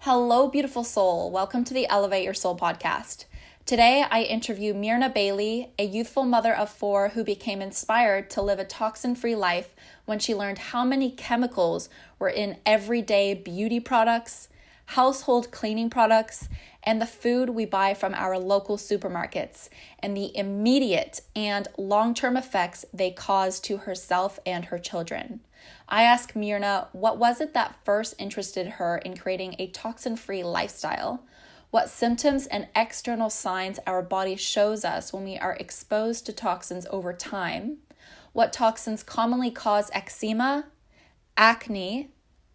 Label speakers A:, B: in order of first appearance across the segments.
A: Hello, beautiful soul. Welcome to the Elevate Your Soul podcast. Today, I interview Mirna Bailey, a youthful mother of 4 who became inspired to live a toxin-free life when she learned how many chemicals were in everyday beauty products, household cleaning products, and the food we buy from our local supermarkets, and the immediate and long-term effects they cause to herself and her children. I asked Mirna, what was it that first interested her in creating a toxin-free lifestyle? What symptoms and external signs our body shows us when we are exposed to toxins over time? What toxins commonly cause eczema, acne,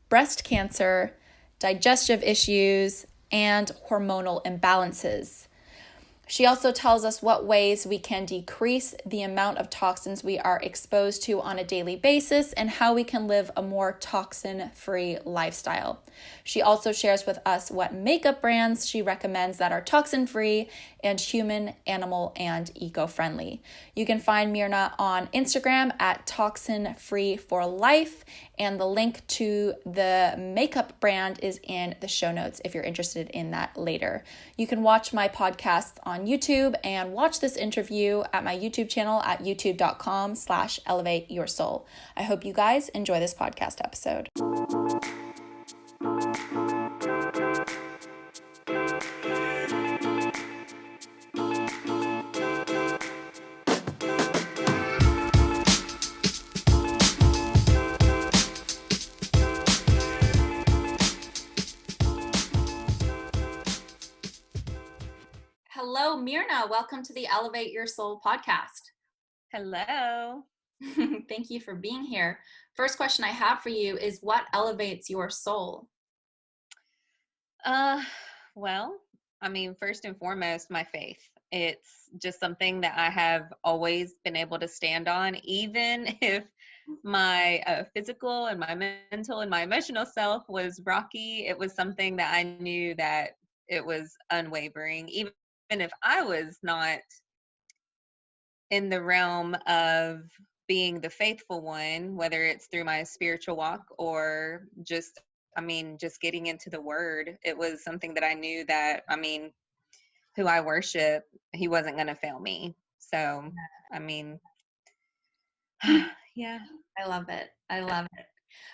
A: breast cancer, digestive issues, and hormonal imbalances. She also tells us what ways we can decrease the amount of toxins we are exposed to on a daily basis and how we can live a more toxin-free lifestyle. She also shares with us what makeup brands she recommends that are toxin-free and human, animal, and eco-friendly. You can find Mirna on Instagram at Toxin-Free for Life, and the link to the makeup brand is in the show notes if you're interested in that later. You can watch my podcast on YouTube and watch this interview at my YouTube channel at youtube.com/elevateyoursoul. I hope you guys enjoy this podcast episode. Hello, Mirna. Welcome to the Elevate Your Soul podcast.
B: Hello.
A: Thank you for being here. First question I have for you is, what elevates your soul?
B: First and foremost, my faith. It's just something that I have always been able to stand on, even if my physical and my mental and my emotional self was rocky. It was something that I knew that it was unwavering, even if I was not in the realm of being the faithful one, whether it's through my spiritual walk or just getting into the word. It was something that I knew that, who I worship, he wasn't going to fail me. So, yeah.
A: I love it. I love it.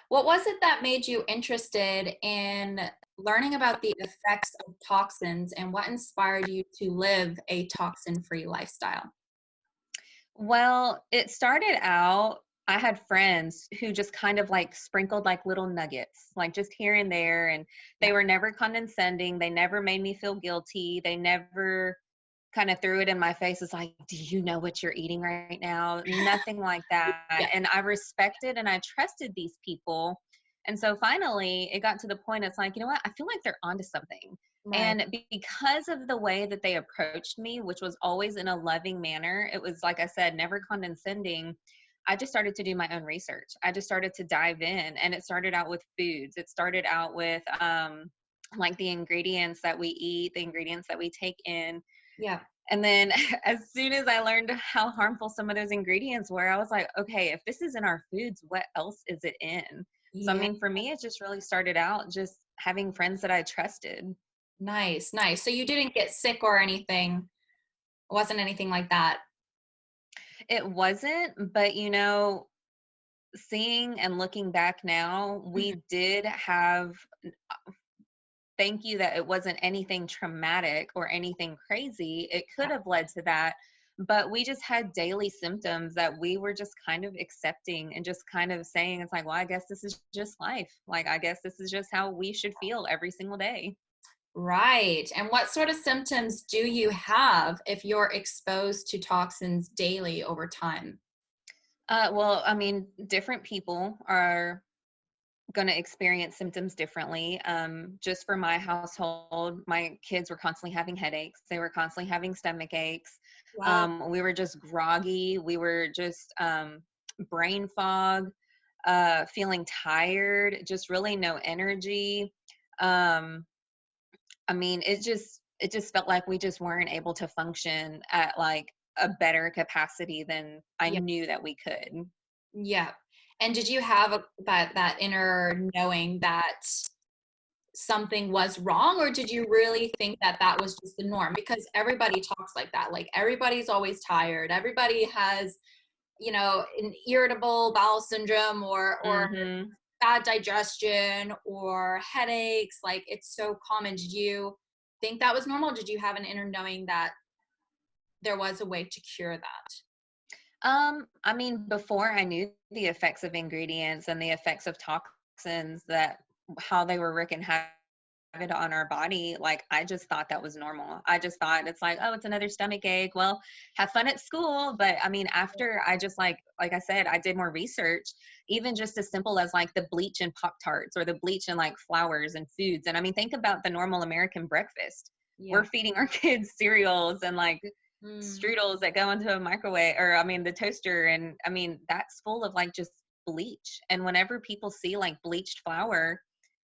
A: What was it that made you interested in learning about the effects of toxins, and what inspired you to live a toxin-free lifestyle?
B: Well, it started out, I had friends who just kind of like sprinkled like little nuggets, like just here and there. And they were never condescending. They never made me feel guilty. They never kind of threw it in my face. It's like, do you know what you're eating right now? Nothing like that.
A: Yeah.
B: And I respected and I trusted these people. And so finally it got to the point, it's like, you know what? I feel like they're onto something.
A: Right.
B: And because of the way that they approached me, which was always in a loving manner, it was, like I said, never condescending. I just started to do my own research. I just started to dive in, and it started out with foods. It started out with like the ingredients that we eat, the ingredients that we take in.
A: Yeah.
B: And then as soon as I learned how harmful some of those ingredients were, I was like, okay, if this is in our foods, what else is it in?
A: Yeah.
B: So, for me, it just really started out just having friends that I trusted.
A: Nice. So you didn't get sick or anything? It wasn't anything like that?
B: It wasn't, but seeing and looking back now, we did have, thank you that it wasn't anything traumatic or anything crazy. It could have led to that, but we just had daily symptoms that we were just kind of accepting and just kind of saying, it's like, well, I guess this is just life. Like, I guess this is just how we should feel every single day.
A: Right. And what sort of symptoms do you have if you're exposed to toxins daily over time?
B: Different people are going to experience symptoms differently. Just for my household, my kids were constantly having headaches. They were constantly having stomach aches.
A: Wow.
B: We were just groggy. We were just brain fog, feeling tired, just really no energy. It just felt like we just weren't able to function at like a better capacity than I
A: Yeah.
B: knew that we could.
A: Yeah. And did you have that inner knowing that something was wrong, or did you really think that that was just the norm? Because everybody talks like that. Like everybody's always tired. Everybody has, an irritable bowel syndrome or
B: Mhm.
A: bad digestion or headaches. Like it's so common. Did you think that was normal? Did you have an inner knowing that there was a way to cure that?
B: I mean, before I knew the effects of ingredients and the effects of toxins, that how they were wreaking havoc on our body, like I just thought that was normal. I just thought it's like, oh, it's another stomach ache. Well, have fun at school. But I mean, after I just like I said, I did more research, even just as simple as like the bleach in Pop Tarts or the bleach in like flours and foods. And I mean, think about the normal American breakfast. We're
A: Yeah.
B: feeding our kids cereals and like
A: Mm.
B: strudels that go into a microwave, or I mean the toaster, and I mean that's full of like just bleach. And whenever people see like bleached flour,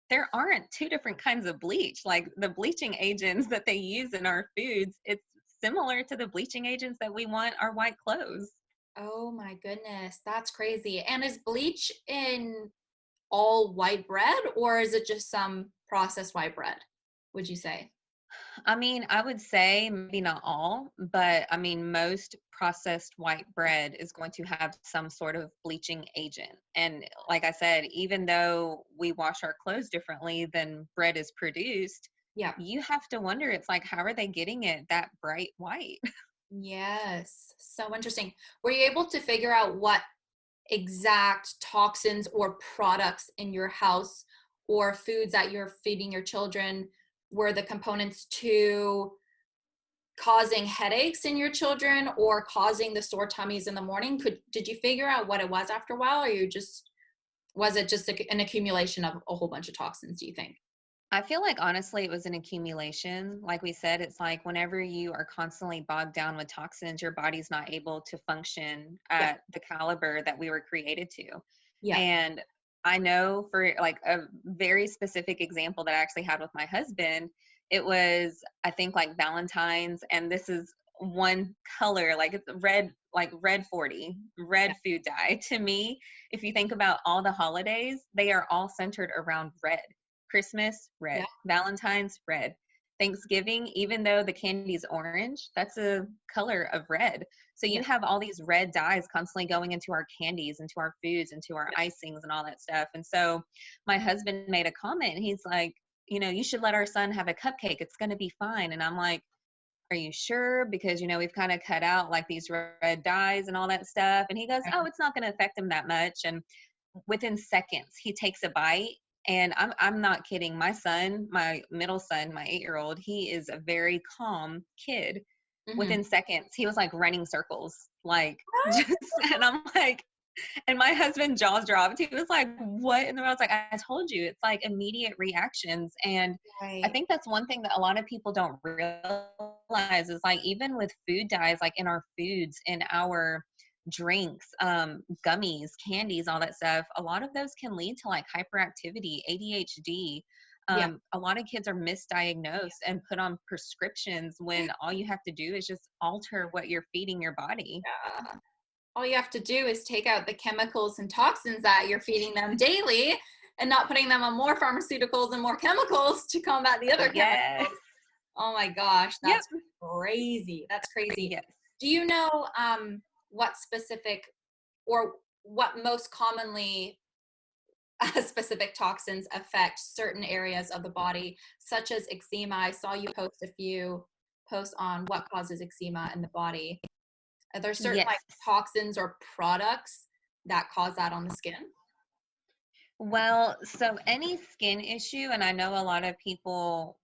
B: there aren't two different kinds of bleach. Like the bleaching agents that they use in our foods, it's similar to the bleaching agents that we want our white clothes.
A: Oh my goodness, that's crazy. And is bleach in all white bread, or is it just some processed white bread, would you say?
B: I mean, I would say maybe not all, but I mean, most processed white bread is going to have some sort of bleaching agent. And like I said, even though we wash our clothes differently than bread is produced,
A: Yeah.
B: you have to wonder, it's like, how are they getting it that bright white?
A: Yes. So interesting. Were you able to figure out what exact toxins or products in your house or foods that you're feeding your children were the components to causing headaches in your children or causing the sore tummies in the morning? Did you figure out what it was after a while, or was it just an accumulation of a whole bunch of toxins, do you think?
B: I feel like honestly, it was an accumulation. Like we said, it's like whenever you are constantly bogged down with toxins, your body's not able to function
A: Yeah.
B: at the caliber that we were created to.
A: Yeah.
B: And I know for like a very specific example that I actually had with my husband, it was, I think, like Valentine's, and this is one color, like it's red, like red 40,
A: Yeah.
B: red food dye. To me, if you think about all the holidays, they are all centered around red. Christmas,
A: Yeah.
B: red. Valentine's, red. Thanksgiving, even though the candy's orange, that's a color of red. So
A: Yeah.
B: you have all these red dyes constantly going into our candies, into our foods, into our icings and all that stuff. And so my husband made a comment, and he's like, you should let our son have a cupcake. It's going to be fine. And I'm like, are you sure? Because, we've kind of cut out like these red dyes and all that stuff. And he goes, oh, it's not going to affect him that much. And within seconds, he takes a bite. And I'm not kidding. My son, my middle son, my 8-year-old, he is a very calm kid.
A: Mhm.
B: Within seconds, he was like running circles, like just, and I'm like, and my husband jaws dropped. He was like, what? And then I was like, I told you, it's like immediate reactions. And I
A: Right.
B: think that's one thing that a lot of people don't realize is like, even with food dyes, like in our foods, in our drinks, gummies, candies, all that stuff, a lot of those can lead to like hyperactivity, ADHD.
A: Yeah.
B: A lot of kids are misdiagnosed and put on prescriptions when all you have to do is just alter what you're feeding your body.
A: Yeah. All you have to do is take out the chemicals and toxins that you're feeding them daily and not putting them on more pharmaceuticals and more chemicals to combat the other
B: Yes.
A: chemicals. Oh my gosh,
B: Yep.
A: that's crazy. That's crazy.
B: Yes.
A: Do you know what specific or what most commonly specific toxins affect certain areas of the body, such as eczema? I saw you post a few posts on what causes eczema in the body. Are there certain
B: Yes.
A: like toxins or products that cause that on the skin?
B: Well, so any skin issue, and I know a lot of people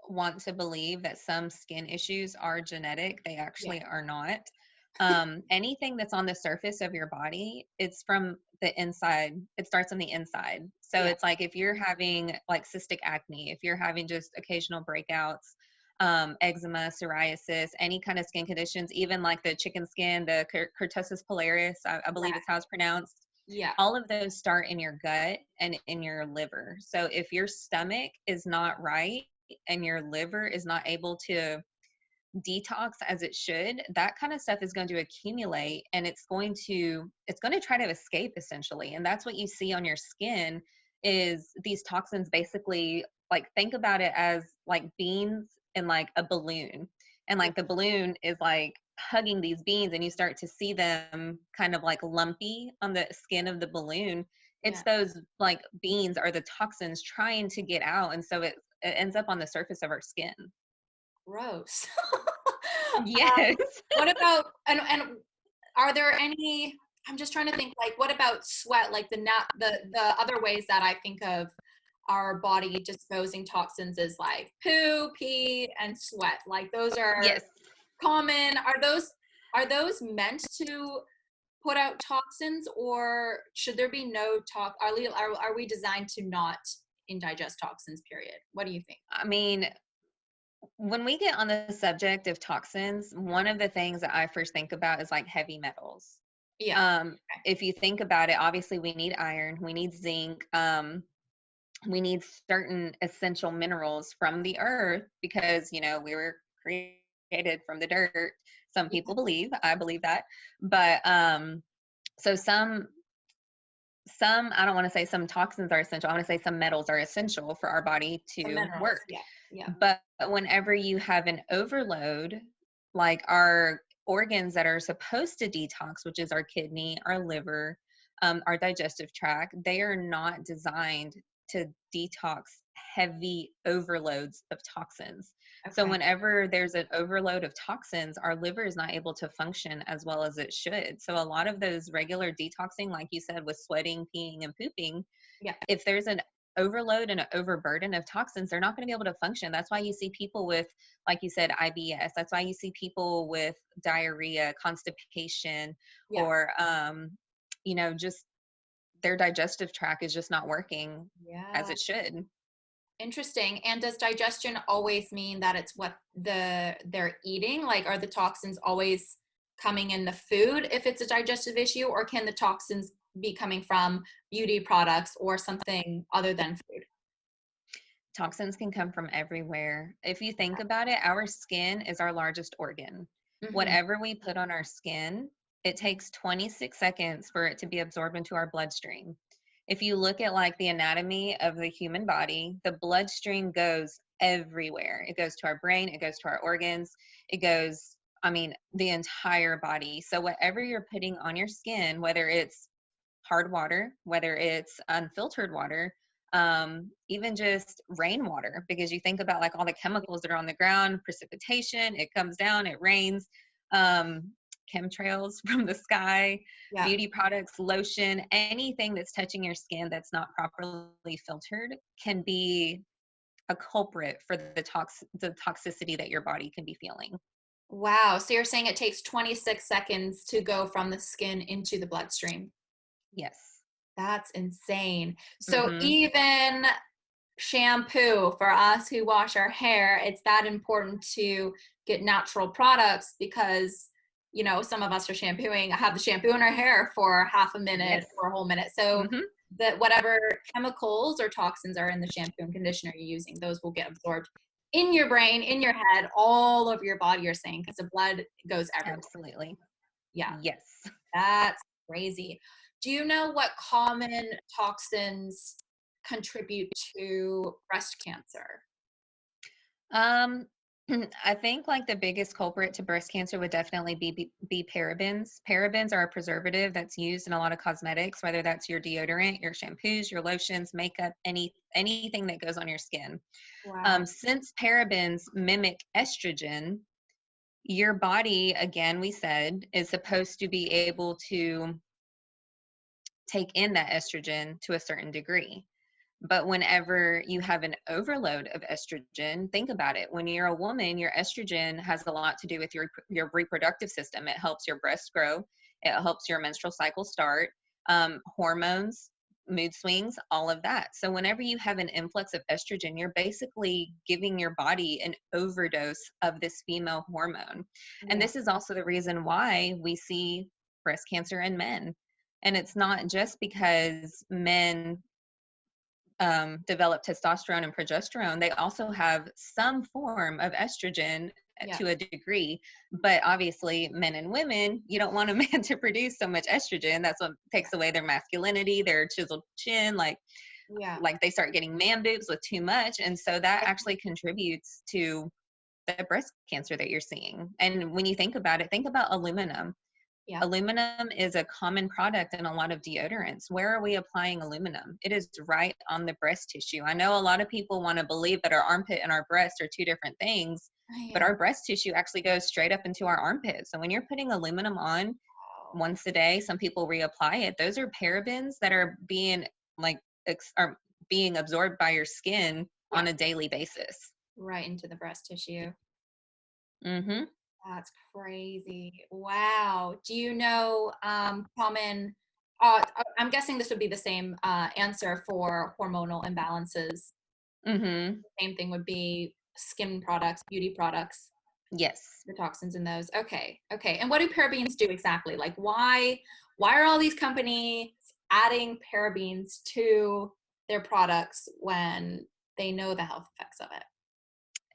B: want to believe that some skin issues are genetic. They
A: Yeah.
B: actually are not. Anything that's on the surface of your body, it's from the inside. It starts on the inside. So
A: Yeah.
B: it's like if you're having like cystic acne, if you're having just occasional breakouts, eczema, psoriasis, any kind of skin conditions, even like the chicken skin, the kurtosis pilaris, I believe
A: Correct.
B: it's how it's pronounced.
A: Yeah.
B: All of those start in your gut and in your liver. So if your stomach is not right and your liver is not able to detox as it should, that kind of stuff is going to accumulate, and it's going to try to escape essentially. And that's what you see on your skin is these toxins basically like think about it as like beans in like a balloon. And like the balloon is like hugging these beans, and you start to see them kind of like lumpy on the skin of the balloon. It's
A: Yeah.
B: those like beans are the toxins trying to get out. And so it ends up on the surface of our skin.
A: Gross.
B: Yes.
A: What about, and are there any, I'm just trying to think, like, what about sweat? Like the other ways that I think of our body disposing toxins is like poo, pee, and sweat. Like those are
B: Yes.
A: common. Are those meant to put out toxins, or should there be no are we designed to not indigest toxins, period? What do you think?
B: I mean, when we get on the subject of toxins, one of the things that I first think about is like heavy metals.
A: Yeah.
B: Um, if you think about it, obviously we need iron, we need zinc, we need certain essential minerals from the earth because, you know, we were created from the dirt. Some people believe, I believe that. But so some I don't want to say some toxins are essential. I want to say some metals are essential for our body
A: The
B: to
A: minerals.
B: work.
A: Yeah. Yeah.
B: But whenever you have an overload, like our organs that are supposed to detox, which is our kidney, our liver, our digestive tract, they are not designed to detox heavy overloads of toxins. So
A: Okay.
B: whenever there's an overload of toxins, our liver is not able to function as well as it should. So a lot of those regular detoxing, like you said, with sweating, peeing, and pooping,
A: Yeah.
B: if there's an overload and an overburden of toxins, they're not going to be able to function. That's why you see people with, like you said, IBS. That's why you see people with diarrhea, constipation,
A: Yeah.
B: or, you know, just their digestive tract is just not working as
A: Yeah.
B: it should.
A: Interesting. And does digestion always mean that it's what they're eating? Like, are the toxins always coming in the food if it's a digestive issue, or can the toxins be coming from beauty products or something other than food?
B: Toxins can come from everywhere. If you think about it, our skin is our largest organ.
A: Mm-hmm.
B: Whatever we put on our skin, it takes 26 seconds for it to be absorbed into our bloodstream. If you look at like the anatomy of the human body, the bloodstream goes everywhere. It goes to our brain, it goes to our organs, it goes, I mean, the entire body. So whatever you're putting on your skin, whether it's hard water, whether it's unfiltered water, even just rainwater, because you think about like all the chemicals that are on the ground, precipitation, it comes down, it rains, chemtrails from the sky,
A: Yeah.
B: beauty products, lotion, anything that's touching your skin that's not properly filtered can be a culprit for the toxicity that your body can be feeling.
A: Wow. So you're saying it takes 26 seconds to go from the skin into the bloodstream.
B: Yes.
A: That's insane. So
B: Mm-hmm.
A: even shampoo, for us who wash our hair, it's that important to get natural products because, you know, some of us are shampooing, have the shampoo in our hair for half a minute
B: Yes.
A: or a whole minute. So
B: Mm-hmm.
A: that whatever chemicals or toxins are in the shampoo and conditioner you're using, those will get absorbed in your brain, in your head, all over your body, you're saying, because the blood goes everywhere.
B: Absolutely.
A: Yeah,
B: Yes.
A: that's crazy. Do you know what common toxins contribute to breast cancer?
B: Um, I think like the biggest culprit to breast cancer would definitely be parabens. Parabens are a preservative that's used in a lot of cosmetics, whether that's your deodorant, your shampoos, your lotions, makeup, anything that goes on your skin.
A: Wow.
B: Since parabens mimic estrogen, your body, again, we said, is supposed to be able to take in that estrogen to a certain degree. But whenever you have an overload of estrogen, think about it. When you're a woman, your estrogen has a lot to do with your reproductive system. It helps your breasts grow. It helps your menstrual cycle start. Hormones, mood swings, all of that. So whenever you have an influx of estrogen, you're basically giving your body an overdose of this female hormone. And
A: Yeah.
B: this is also the reason why we see breast cancer in men. And it's not just because men develop testosterone and progesterone. They also have some form of estrogen
A: Yeah.
B: to a degree, but obviously men and women, you don't want a man to produce so much estrogen. That's what takes away their masculinity, their chiseled chin. Like
A: Yeah.
B: like they start getting man boobs with too much. And so that actually contributes to the breast cancer that you're seeing. And when you think about it, think about aluminum.
A: Yeah.
B: Aluminum is a common product in a lot of deodorants. Where are we applying aluminum? It is right on the breast tissue. I know a lot of people want to believe that our armpit and our breast are two different things, but
A: Yeah.
B: our breast tissue actually goes straight up into our armpit. So when you're putting aluminum on once a day, some people reapply it. Those are parabens that are being like are being absorbed by your skin
A: Yeah.
B: on a daily basis.
A: Right into the breast tissue.
B: Mm-hmm.
A: That's crazy. Wow. Do you know common I'm guessing this would be the same answer for hormonal imbalances.
B: Mm-hmm.
A: Same thing would be skin products, beauty products,
B: Yes.
A: the toxins in those. Okay. Okay. And what do parabens do exactly? Like why are all these companies adding parabens to their products when they know the health effects of it?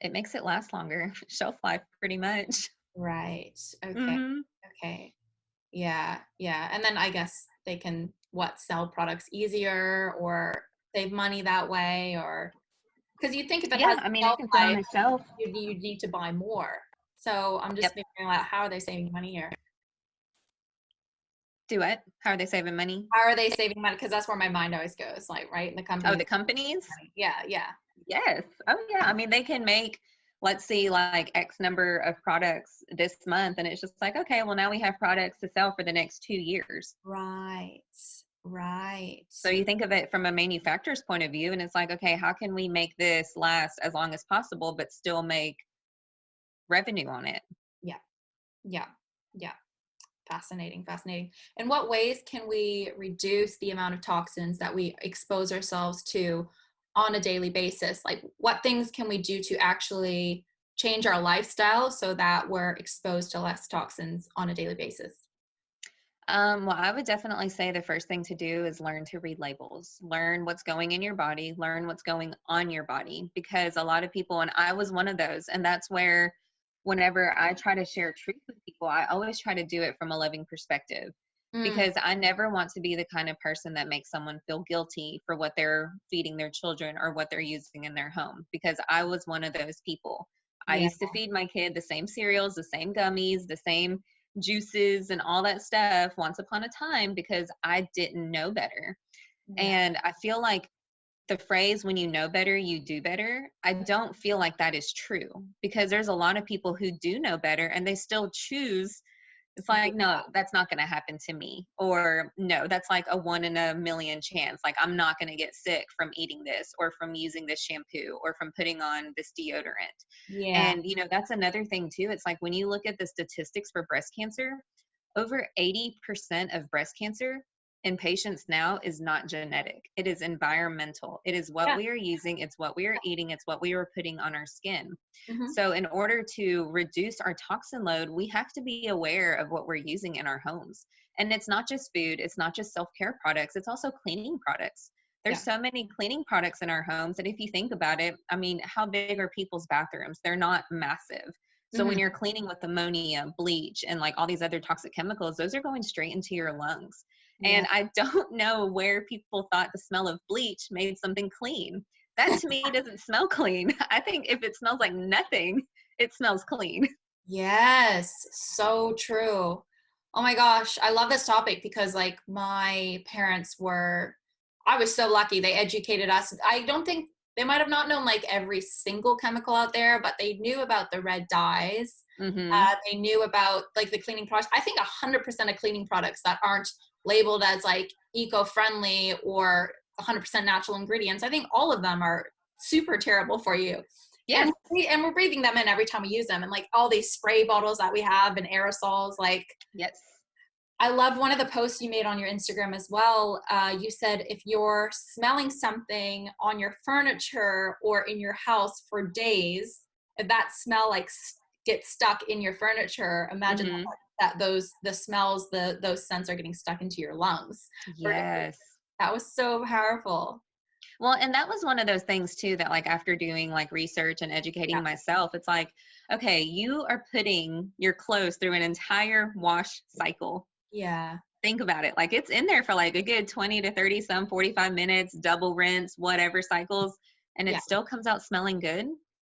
B: It makes it last longer, shelf life pretty much.
A: Right. Okay.
B: Mm-hmm.
A: Okay. Yeah. Yeah. And then I guess they can sell products easier or save money that way, or because you think if it
B: Yeah,
A: has
B: I mean, it
A: shelf
B: can sit on
A: life,
B: a shelf.
A: you need to buy more. So I'm just
B: Yep.
A: figuring out, how are they saving money here?
B: Do what? How are they saving money?
A: How are they saving money? Because that's where my mind always goes, like, right? And the
B: Oh,
A: company.
B: the companies?
A: Yeah. Yeah.
B: Yes. Oh, yeah. I mean, they can make, let's see, like X number of products this month. And it's just like, okay, well, now we have products to sell for the next 2 years.
A: Right. Right.
B: So you think of it from a manufacturer's point of view, and it's like, okay, how can we make this last as long as possible, but still make revenue on it?
A: Yeah. Yeah. Yeah. Fascinating, fascinating. In what ways can we reduce the amount of toxins that we expose ourselves to on a daily basis? Like, what things can we do to actually change our lifestyle so that we're exposed to less toxins on a daily basis?
B: Well, I would definitely say the first thing to do is learn to read labels, learn what's going in your body, learn what's going on your body, because a lot of people, and I was one of those, and that's where whenever I try to share truth with people, I always try to do it from a loving perspective,
A: Mm,
B: because I never want to be the kind of person that makes someone feel guilty for what they're feeding their children or what they're using in their home, because I was one of those people. I
A: yeah,
B: used to feed my kid the same cereals, the same gummies, the same juices and all that stuff once upon a time because I didn't know better.
A: yeah,
B: And I feel like the phrase, when you know better, you do better, I don't feel like that is true, because there's a lot of people who do know better and they still choose. It's like, no, that's not going to happen to me. Or no, that's like a 1 in a million chance. Like, I'm not going to get sick from eating this or from using this shampoo or from putting on this deodorant.
A: yeah,
B: And, that's another thing too. It's like when you look at the statistics for breast cancer, over 80% of breast cancer in patients now is not genetic. It is environmental. It is what
A: yeah.
B: we are using. It's what we are eating. It's what we are putting on our skin.
A: Hmm.
B: So in order to reduce our toxin load, we have to be aware of what we're using in our homes. And it's not just food. It's not just self-care products. It's also cleaning products. There's
A: Yeah.
B: so many cleaning products in our homes that if you think about it, I mean, how big are people's bathrooms? They're not massive. So
A: Hmm.
B: when you're cleaning with ammonia, bleach, and like all these other toxic chemicals, those are going straight into your lungs.
A: Yeah.
B: And I don't know where people thought the smell of bleach made something clean. That to me doesn't smell clean. I think if it smells like nothing, it smells clean.
A: Yes, so true. Oh my gosh, I love this topic because like my parents were, I was so lucky. They educated us. I don't think they might have not known like every single chemical out there, but they knew about the red dyes.
B: Mm-hmm.
A: They knew about like the cleaning products. I think 100% of cleaning products that aren't labeled as like eco-friendly or 100% natural ingredients, I think all of them are super terrible for you.
B: Yes.
A: And we're breathing them in every time we use them, and like all these spray bottles that we have and aerosols. Like,
B: Yes.
A: I love one of the posts you made on your Instagram as well. You said if you're smelling something on your furniture or in your house for days, if that smell like gets stuck in your furniture, imagine
B: Mm-hmm.
A: that the smells, those scents are getting stuck into your lungs for days.
B: Yes.
A: That was so powerful.
B: Well, and that was one of those things too that like after doing like research and
A: Yeah.
B: educating myself, it's like, okay, you are putting your clothes through an entire wash cycle.
A: Yeah.
B: think about it. Like it's in there for like a good 20 to 30, some 45 minutes, double rinse, whatever cycles, and
A: Yeah.
B: it still comes out smelling good.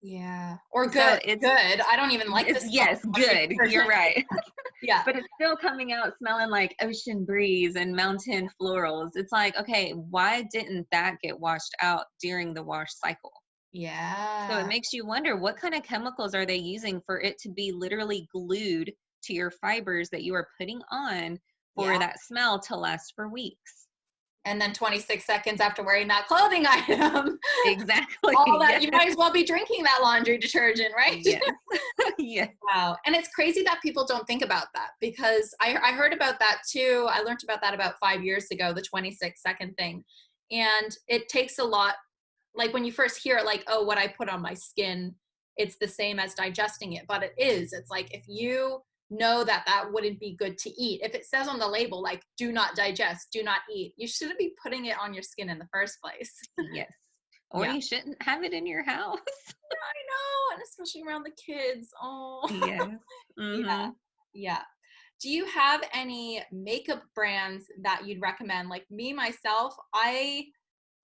A: Yeah. Or
B: So
A: good.
B: it's,
A: Good. I don't even like
B: it's
A: this smell of
B: yes,
A: laundry
B: good. You're
A: detergent.
B: right.
A: Yeah.
B: But it's still coming out smelling like ocean breeze and mountain florals. It's like, okay, why didn't that get washed out during the wash cycle? So it
A: Yeah.
B: makes you wonder, what kind of chemicals are they using for it to be literally glued to your fibers that you are putting on for
A: Yeah.
B: that smell to last for weeks?
A: And then 26 seconds after wearing that clothing item,
B: Exactly.
A: all that,
B: Yes.
A: you might as well be drinking that laundry detergent, right?
B: Yes. Yes.
A: Wow. And it's crazy that people don't think about that, because I heard about that too. I learned about that about 5 years ago, the 26-second thing. And it takes a lot, like when you first hear it, like, oh, what I put on my skin, it's the same as digesting it. But it is. It's like, if you know that that wouldn't be good to eat, if it says on the label, like, do not digest, do not eat, you shouldn't be putting it on your skin in the first place.
B: Yes. Or
A: Yeah.
B: you shouldn't have it in your house.
A: I know. And especially around the kids. Oh,
B: Yes.
A: yeah.
B: Mm-hmm.
A: Yeah. Do you have any makeup brands that you'd recommend? Like me, myself, I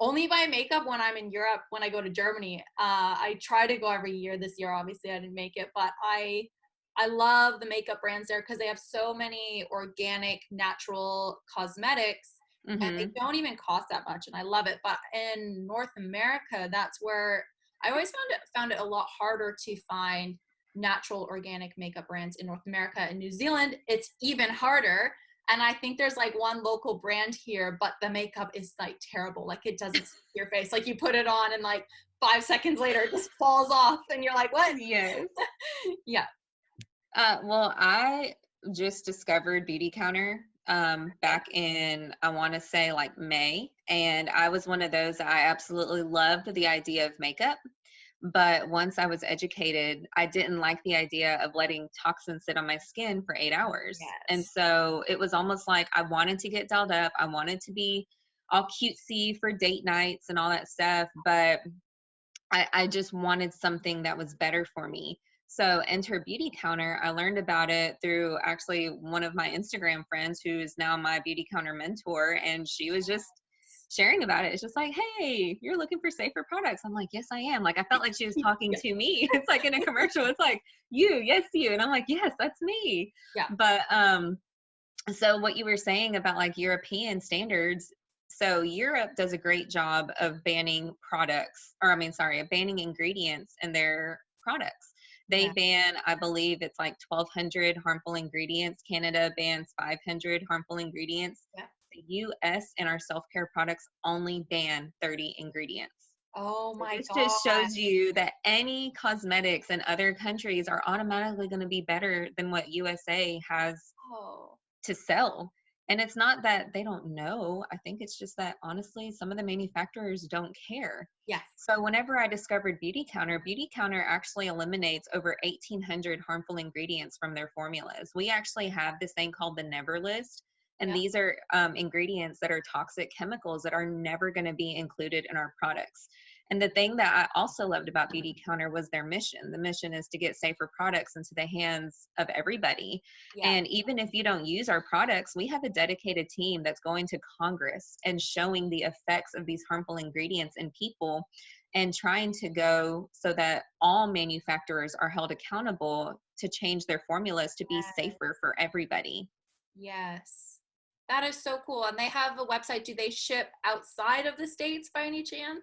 A: only buy makeup when I'm in Europe, when I go to Germany. I try to go every year. This year, obviously, I didn't make it, but I love the makeup brands there because they have so many organic, natural cosmetics, and they
B: Mm-hmm.
A: don't even cost that much, and I love it. But in North America, that's where I always found it a lot harder to find natural organic makeup brands in North America. In New Zealand, it's even harder. And I think there's like one local brand here, but the makeup is like terrible. Like it doesn't stick to your face. Like you put it on and like 5 seconds later it just falls off and you're like, what?
B: Yes.
A: Yeah.
B: Well, I just discovered Beauty Counter back in, I want to say like May. And I was one of those that I absolutely loved the idea of makeup. But once I was educated, I didn't like the idea of letting toxins sit on my skin for 8 hours. And
A: Yes.
B: so it was almost like I wanted to get dolled up. I wanted to be all cutesy for date nights and all that stuff. But I just wanted something that was better for me. So enter Beauty Counter. I learned about it through actually one of my Instagram friends who is now my Beauty Counter mentor. And she was just sharing about it. It's just like, hey, you're looking for safer products. I'm like, yes, I am. Like, I felt like she was talking
A: Yeah.
B: to me. It's like in a commercial. It's like, you, yes, you. And I'm like, yes, that's me.
A: Yeah.
B: But so what you were saying about like European standards, so Europe does a great job of banning products, or I mean, sorry, of banning ingredients in their products. They
A: Yeah.
B: ban, I believe it's like 1,200 harmful ingredients. Canada bans 500 harmful ingredients.
A: Yeah.
B: The US and our self-care products only ban 30 ingredients.
A: Oh
B: So
A: my
B: this
A: God.
B: just shows you that any cosmetics in other countries are automatically going to be better than what USA has
A: Oh.
B: to sell. And it's not that they don't know. I think it's just that honestly, some of the manufacturers don't care.
A: Yes.
B: So whenever I discovered Beauty Counter actually eliminates over 1,800 harmful ingredients from their formulas. We actually have this thing called the Never List. And
A: Yeah.
B: these are ingredients that are toxic chemicals that are never going to be included in our products. And the thing that I also loved about Beauty Counter was their mission. The mission is to get safer products into the hands of everybody.
A: Yeah.
B: And even if you don't use our products, we have a dedicated team that's going to Congress and showing the effects of these harmful ingredients in people and trying to go so that all manufacturers are held accountable to change their formulas to be safer for everybody.
A: Yes. That is so cool. And they have a website. Do they ship outside of the States by any chance?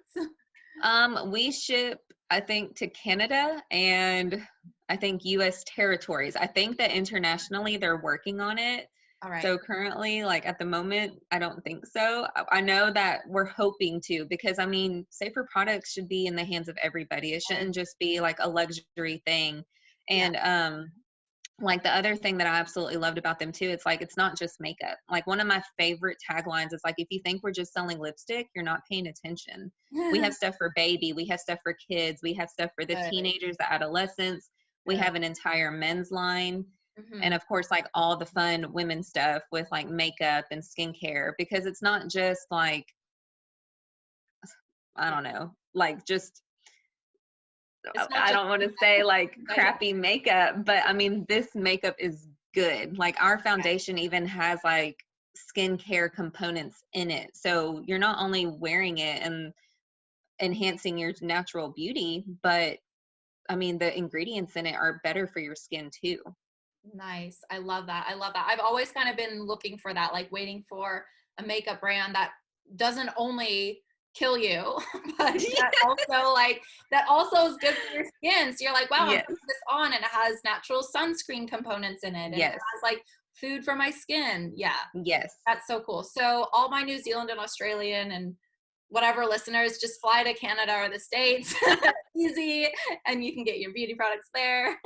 B: We ship, I think, to Canada and I think US territories. I think that internationally they're working on it.
A: All right.
B: So currently, like at the moment, I don't think so. I know that we're hoping to, because I mean, safer products should be in the hands of everybody. It shouldn't just be like a luxury thing.
A: Yeah.
B: And like the other thing that I absolutely loved about them too, it's like, it's not just makeup. Like one of my favorite taglines is like, if you think we're just selling lipstick, you're not paying attention. We have stuff for baby, we have stuff for kids, we have stuff for the
A: Good.
B: teenagers, the adolescents. We
A: Good.
B: have an entire men's line.
A: Mhm.
B: And of course, like all the fun women stuff with like makeup and skincare, because it's not just like, I don't know, like just,
A: It's not
B: I
A: just
B: don't want to say like
A: yeah.
B: crappy makeup, but I mean, this makeup is good. Like our foundation even has like skincare components in it. So you're not only wearing it and enhancing your natural beauty, but I mean, the ingredients in it are better for your skin too.
A: Nice. I love that. I love that. I've always kind of been looking for that, like waiting for a makeup brand that doesn't only kill you, but that also is good for your skin. So you're like, wow, I'm
B: Yes.
A: putting this on and it has natural sunscreen components in it and it
B: Yes.
A: has like food for my skin. Yeah.
B: Yes.
A: That's so cool. So all my New Zealand and Australian and whatever listeners, just fly to Canada or the States. Easy. And you can get your beauty products there.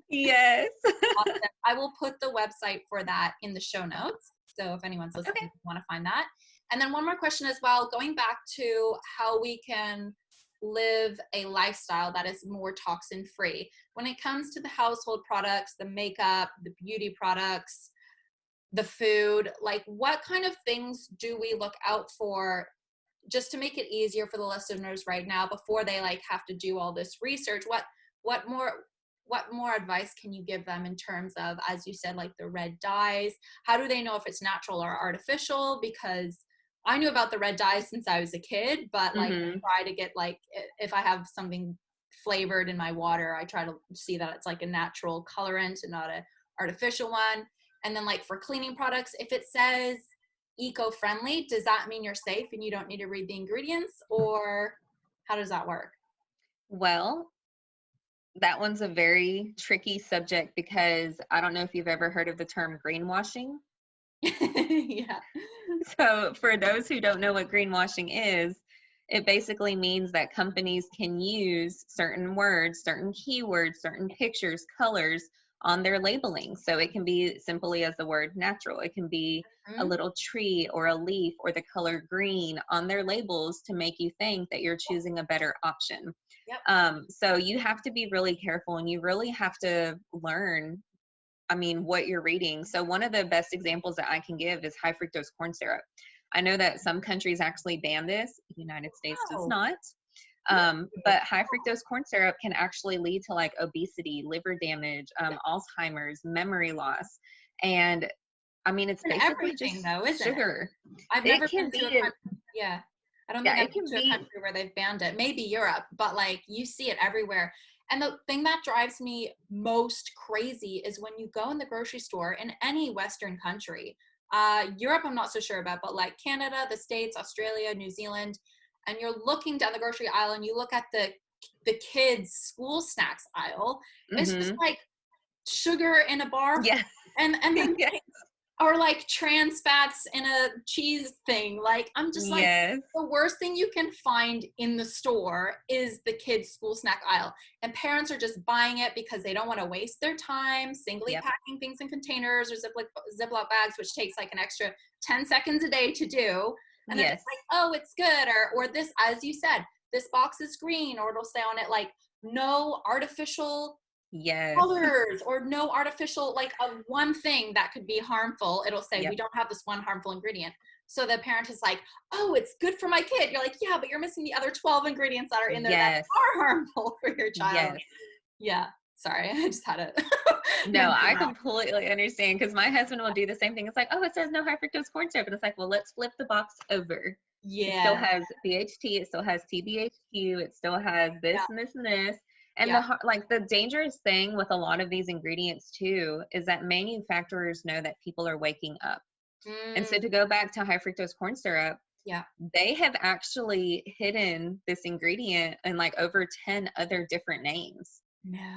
B: Yes.
A: Awesome. I will put the website for that in the show notes. So if anyone's listening,
B: Okay.
A: you want to find that. And then one more question as well, going back to how we can live a lifestyle that is more toxin free. When it comes to the household products, the makeup, the beauty products, the food, like what kind of things do we look out for just to make it easier for the listeners right now before they like have to do all this research? What more advice can you give them in terms of, as you said, like the red dyes? How do they know if it's natural or artificial? Because I knew about the red dyes since I was a kid, but like
B: Mm-hmm.
A: try to get like, if I have something flavored in my water, I try to see that it's like a natural colorant and not a artificial one. And then like for cleaning products, if it says eco-friendly, does that mean you're safe and you don't need to read the ingredients, or how does that work?
B: Well, that one's a very tricky subject because I don't know if you've ever heard of the term greenwashing.
A: Yeah.
B: So, for those who don't know what greenwashing is, it basically means that companies can use certain words, certain keywords, certain pictures, colors on their labeling. So, it can be simply as the word natural, it can be a
A: Mhm.
B: little tree or a leaf or the color green on their labels to make you think that you're choosing a better option.
A: Yep.
B: So, you have to be really careful and you really have to learn, I mean, what you're reading. So one of the best examples that I can give is high fructose corn syrup. I know that some countries actually ban this. The United States does
A: Oh,
B: not.
A: really?
B: But high fructose corn syrup can actually lead to like obesity, liver damage, Alzheimer's, memory loss. And I mean, it's
A: And
B: basically
A: everything
B: just
A: though, isn't it?
B: sugar.
A: I've
B: It
A: never
B: can
A: been to a
B: be,
A: country. Yeah. I don't
B: yeah,
A: think I've
B: it
A: been
B: can
A: to a
B: be,
A: country where they've banned it. Maybe Europe, but like you see it everywhere. And the thing that drives me most crazy is when you go in the grocery store in any Western country, Europe, I'm not so sure about, but like Canada, the States, Australia, New Zealand, and you're looking down the grocery aisle and you look at the kids' school snacks aisle, it's just
B: hmm
A: like sugar in a bar,
B: yes,
A: and then
B: yes,
A: or like trans fats in a cheese thing. Like, I'm just like,
B: yes,
A: the worst thing you can find in the store is the kids' school snack aisle. And parents are just buying it because they don't want to waste their time singly
B: yep,
A: packing things in containers or Ziploc bags, which takes like an extra 10 seconds a day to do. And they're just
B: yes,
A: like, oh, it's good. Or this, as you said, this box is green, or it'll say on it like, no artificial
B: yes,
A: colors or no artificial, like of one thing that could be harmful, it'll say we
B: yep,
A: don't have this one harmful ingredient. So the parent is like, oh, it's good for my kid. You're like, yeah, but you're missing the other 12 ingredients that are in there that
B: yes,
A: are harmful for your child.
B: yes.
A: Yeah, sorry. I just had to
B: No,
A: mention
B: I
A: that.
B: completely understand because my husband will do the same thing. It's like, oh, it says no high fructose corn syrup. And it's like, well, let's flip the box over. It still
A: Yeah,
B: has BHT, it still has TBHQ, it still has this
A: yeah,
B: and this and this. And
A: yeah.
B: the dangerous thing with a lot of these ingredients too is that manufacturers know that people are waking up. And so
A: Mm,
B: to go back to high fructose corn syrup,
A: yeah.
B: they have actually hidden this ingredient in like over 10 other different names.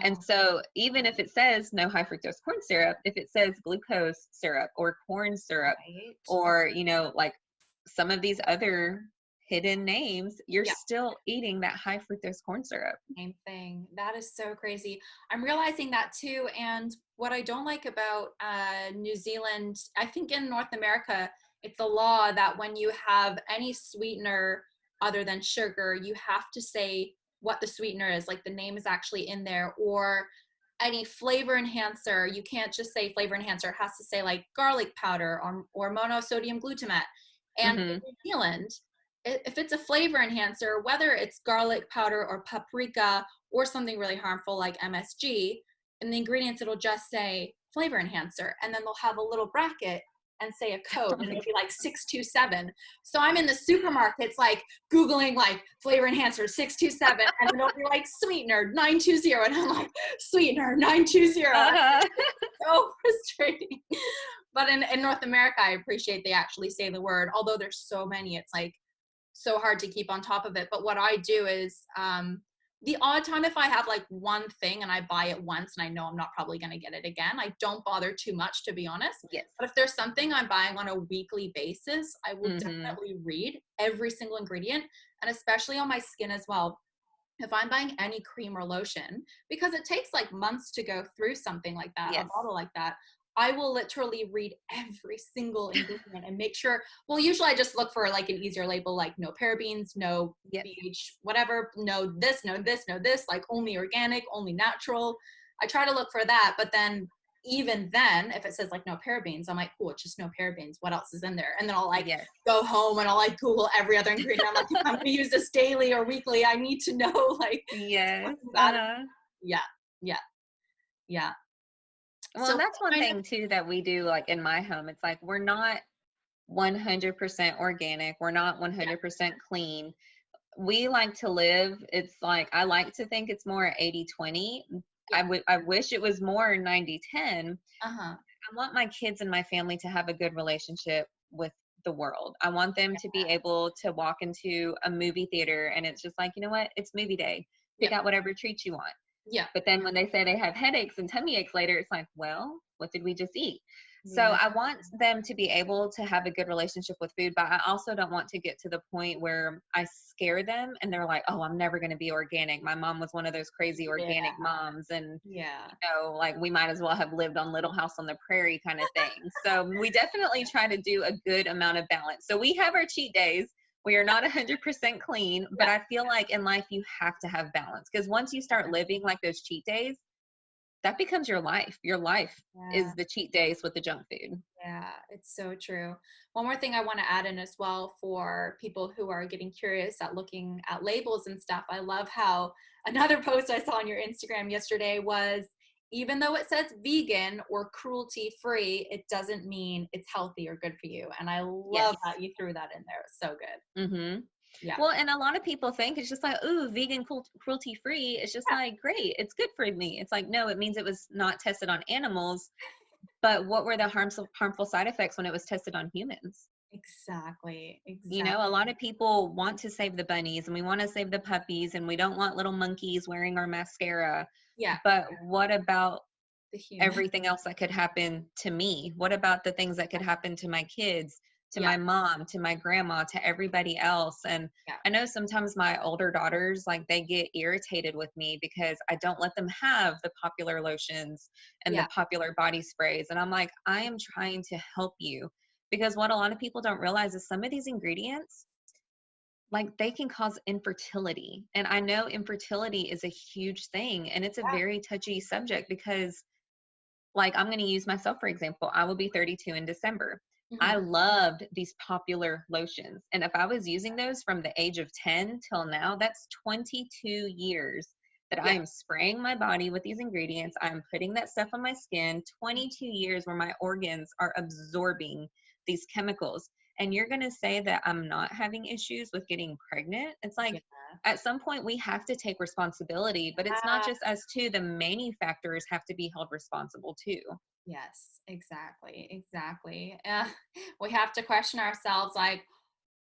B: And
A: No.
B: so even if it says no high fructose corn syrup, if it says glucose syrup or corn syrup
A: Right.
B: or, like some of these other hidden names, you're
A: Yeah.
B: still eating that high fructose corn syrup.
A: Same thing. That is so crazy. I'm realizing that too. And what I don't like about New Zealand, I think in North America, it's a law that when you have any sweetener other than sugar, you have to say what the sweetener is, like the name is actually in there, or any flavor enhancer. You can't just say flavor enhancer. It has to say like garlic powder or monosodium glutamate. And in
B: Hmm.
A: New Zealand, if it's a flavor enhancer, whether it's garlic powder or paprika or something really harmful like MSG, in the ingredients, it'll just say flavor enhancer. And then they'll have a little bracket
C: and say a code, and it'll be like 627. So I'm in the supermarkets, like Googling like flavor enhancer 627, and then it'll be like sweetener 920, and I'm like sweetener 920.
B: Uh-huh.
C: So frustrating. But in North America, I appreciate they actually say the word, although there's so many, it's like so hard to keep on top of it. But what I do is, the odd time if I have like one thing and I buy it once and I know I'm not probably going to get it again, I don't bother too much, to be honest.
B: Yes.
C: But if there's something I'm buying on a weekly basis, I will
B: Mm-hmm.
C: definitely read every single ingredient, and especially on my skin as well. If I'm buying any cream or lotion, because it takes like months to go through something like that,
B: Yes.
C: a bottle like that, I will literally read every single ingredient and make sure, well, usually I just look for like an easier label, like no parabens, no
B: Yep.
C: bleach, whatever, no this, no this, no this, like only organic, only natural. I try to look for that, but then even then, if it says like no parabens, I'm like, cool, it's just no parabens. What else is in there? And then I'll like
B: Yes.
C: go home and I'll like Google every other ingredient. I'm like, if I'm gonna use this daily or weekly, I need to know like,
B: Yes.
C: yeah, yeah, yeah.
B: Well,
C: So
B: and that's one thing too that we do, like in my home. It's like we're not 100% organic. We're not 100% clean. We like to live. It's like I like to think it's more 80-20. I wish it was more 90-10.
C: Uh-huh.
B: I want my kids and my family to have a good relationship with the world. I want them to be able to walk into a movie theater and it's just like, you know what? It's movie day. Pick out whatever treat you want.
C: Yeah.
B: But then when they say they have headaches and tummy aches later, it's like, well, what did we just eat? So I want them to be able to have a good relationship with food, but I also don't want to get to the point where I scare them and they're like, oh, I'm never going to be organic. My mom was one of those crazy organic moms. And, you know, like we might as well have lived on Little House on the Prairie kind of thing. So we definitely try to do a good amount of balance. So we have our cheat days. We are not 100% clean, but I feel like in life you have to have balance, because once you start living like those cheat days, that becomes your life. Your life is the cheat days with the junk food.
C: Yeah, it's so true. One more thing I want to add in as well for people who are getting curious at looking at labels and stuff. I love how another post I saw on your Instagram yesterday was, even though it says vegan or cruelty free, it doesn't mean it's healthy or good for you. And I love that you threw that in there. It's so good.
B: Mm-hmm.
C: Yeah.
B: Well, and a lot of people think it's just like, ooh, vegan, cruelty free. It's just like, great, it's good for me. It's like, no, it means it was not tested on animals. But what were the harmful side effects when it was tested on humans?
C: Exactly.
B: You know, a lot of people want to save the bunnies and we want to save the puppies and we don't want little monkeys wearing our mascara.
C: Yeah.
B: But what about
C: the human?
B: Everything else that could happen to me? What about the things that could happen to my kids, to my mom, to my grandma, to everybody else? And I know sometimes my older daughters, like they get irritated with me because I don't let them have the popular lotions and the popular body sprays. And I'm like, I am trying to help you, because what a lot of people don't realize is some of these ingredients, like they can cause infertility. And I know infertility is a huge thing and it's a very touchy subject because, like, I'm going to use myself, for example. I will be 32 in December. I loved these popular lotions. And if I was using those from the age of 10 till now, that's 22 years that I am spraying my body with these ingredients. I'm putting that stuff on my skin, 22 years where my organs are absorbing these chemicals. And you're going to say that I'm not having issues with getting pregnant? It's like, at some point we have to take responsibility, but it's not just us too. The manufacturers have to be held responsible too.
C: Yes, exactly. We have to question ourselves, like,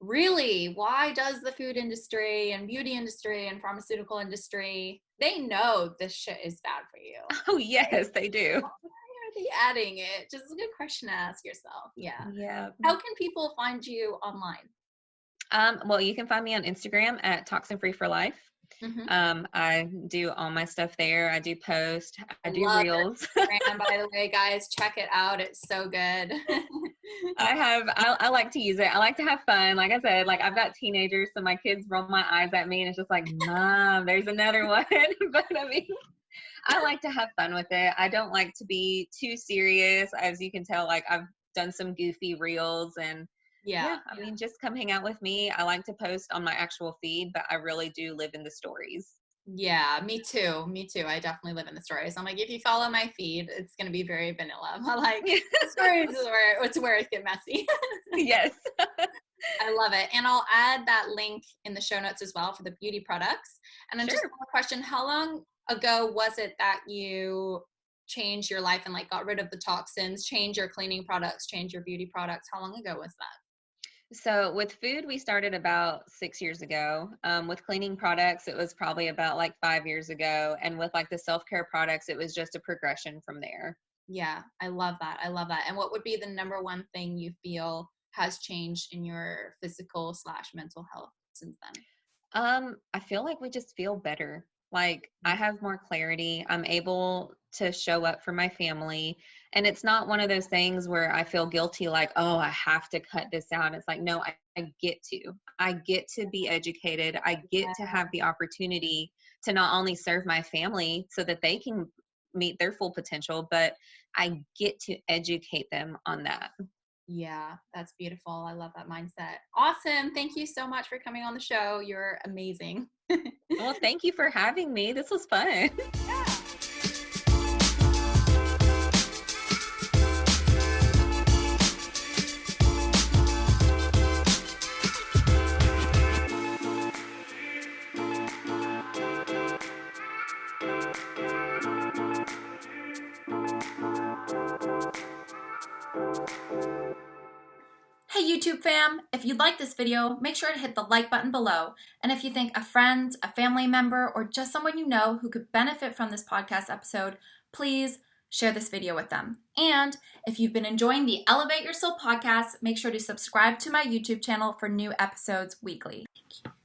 C: really, why does the food industry and beauty industry and pharmaceutical industry, they know this shit is bad for you?
B: Oh yes, they do.
C: Why are they adding it? Just a good question to ask yourself.
B: Yeah.
C: How can people find you online?
B: Well, you can find me on Instagram at Toxin-Free for Life. I do all my stuff there. I do post. I do reels.
C: Instagram, by the way, guys, check it out. It's so good.
B: I like to use it. I like to have fun. Like I said, like I've got teenagers, so my kids roll my eyes at me and it's just like, Mom, there's another one. But I mean, I like to have fun with it. I don't like to be too serious. As you can tell, like I've done some goofy reels and I mean, just come hang out with me. I like to post on my actual feed, but I really do live in the stories.
C: Yeah, me too. Me too. I definitely live in the stories. I'm like, if you follow my feed, it's going to be very vanilla. I'm like, the stories is where it get messy.
B: Yes.
C: I love it. And I'll add that link in the show notes as well for the beauty products. And then just
B: Sure.
C: one question, how long ago was it that you changed your life and like got rid of the toxins, change your cleaning products, change your beauty products? How long ago was that?
B: So with food, we started about 6 years ago. With cleaning products, it was probably about like 5 years ago. And with like the self-care products, it was just a progression from there.
C: Yeah, I love that. I love that. And what would be the number one thing you feel has changed in your physical / mental health since then?
B: I feel like we just feel better. Like I have more clarity. I'm able to show up for my family. And it's not one of those things where I feel guilty, like, oh, I have to cut this out. It's like, no, I get to. I get to be educated. I get to have the opportunity to not only serve my family so that they can meet their full potential, but I get to educate them on that.
C: Yeah, that's beautiful. I love that mindset. Awesome. Thank you so much for coming on the show. You're amazing.
B: Well, thank you for having me. This was fun.
A: Hey YouTube fam, if you like this video, make sure to hit the like button below. And if you think a friend, a family member, or just someone you know who could benefit from this podcast episode, please share this video with them. And if you've been enjoying the Elevate Your Soul podcast, make sure to subscribe to my YouTube channel for new episodes weekly. Thank you.